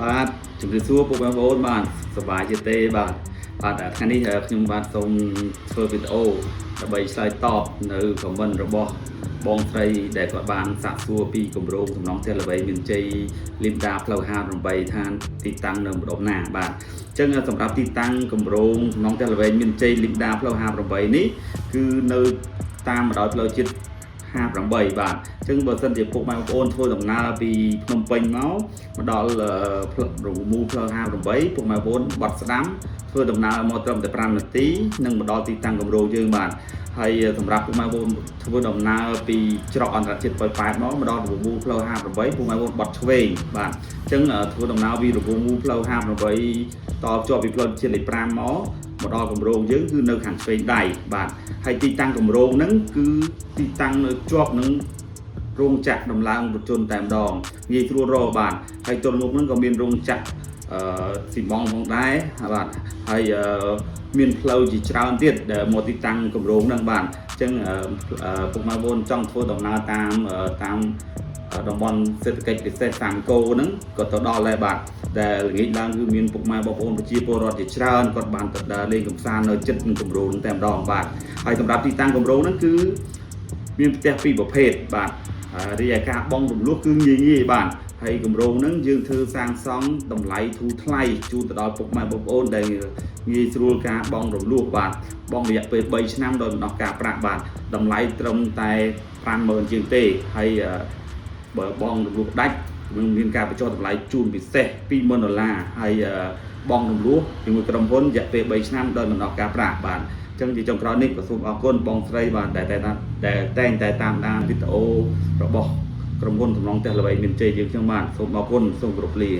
បាទជំរាបសួរពុកបងប្អូនបាទសប្បាយទេបាទថ្ងៃនេះខ្ញុំបាទសូមធ្វើវីដេអូដើម្បីឆ្លើយតបនៅខមមិនរបស់បងស្រីដែលគាត់បានសាកសួរពីគម្រោងសំណង់ផ្ទះល្បីមានជ័យលីមដាផ្លូវ58ឋានទីតាំងនៅម្ដុំណាបាទអញ្ចឹងសម្រាប់ទីតាំងគម្រោងសំណង់ផ្ទះល្បីមានជ័យលីមដាផ្លូវ58នេះគឺនៅតាមបណ្ដោយផ្លូវជាតិ58បាទអញ្ចឹងបើសិនជាពុកម៉ែបងប្អូនធ្វើដំណើរពីភ្នំពេញមកដល់រមូលផ្លូវ58ពុកម៉ែបងប្អូនបាត់ស្ដាំធ្វើដំណើរមកត្រឹមតែ5នាទីនឹងមកដល់ទីតាំងគម្រោងយើងបាទហើយសម្រាប់ពុកម៉ែបងប្អូនធ្វើដំណើរពីច្រកអន្តរជាតិប៉ោយប៉ែតមកដល់រមូលផ្លូវ58ពុកម៉ែបងប្អូនបាត់ឆ្វេងបាទអញ្ចឹងធ្វើដំណើរពីរមូលផ្លូវ58តជាប់ពីផ្លូវជាតិលេខ5មកដល់គម្រោងយើងគឺនៅខាងឆ្វេងដៃបាទហើយទីតាំងគម្រោងហ្នឹងគឺទីតាំងនៅជាប់នឹងរោងចក្រដំឡើងរថយន្តតែម្ដងងាយស្រួលរកបាទហើយទល់មុខហ្នឹងក៏មានរោងចក្រស៊ីម៉ងផងដែរបាទហើយមានផ្លូវជាច្រើនទៀតដែលមកទីតាំងគម្រោងហ្នឹងបាទអញ្ចឹងពុកម៉ែបងប្អូនចង់ធ្វើដំណើរតាមតំបន់សេដ្ឋកិច្ចពិសេសតាមគោហ្នឹងក៏ទៅដល់ដែរបាទដែលល្ងាចឡើងគឺមានពុកម៉ែបងប្អូនប្រជាពលរដ្ឋជាច្រើនគាត់បានទៅដើរលេងកម្សាន្តនៅជិតនឹងគម្រោងតែម្ដងបាទហើយសម្រាប់ទីតាំងគម្រោងហ្នឹងគឺមានផ្ទះពីរប្រភេទបាទរីឯការបងរំលោះគឺងាយបាទហើយគម្រោងហ្នឹងយើងធ្វើសាងសង់តម្លៃធូរថ្លៃជូនទៅដល់ពុកម៉ែបងប្អូនដែលងាយស្រួលការបងរំលោះបាទបងរយៈពេល3ឆ្នាំដោយមិនអស់ការប្រាក់បាទតម្លៃត្រឹមតែ50000ជាងទេហើយបើបងរំលោះដាច់មានការបញ្ចុះតម្លៃជូនពិសេស$20000ហើយបងរំលោះជាមួយក្រុមហ៊ុនរយៈពេល3ឆ្នាំដោយមិនអស់ការប្រាក់បាទអញ្ចឹងជាចុងក្រោយនេះក៏សូមអរគុណបងស្រីបាទដែលតែងតែតាមដានវីដេអូរបស់ក្រុមហ៊ុនសំណង់ផ្ទះល្បីមានជ័យយើងខ្ញុំបាទសូមអរគុណសូមគោរពលា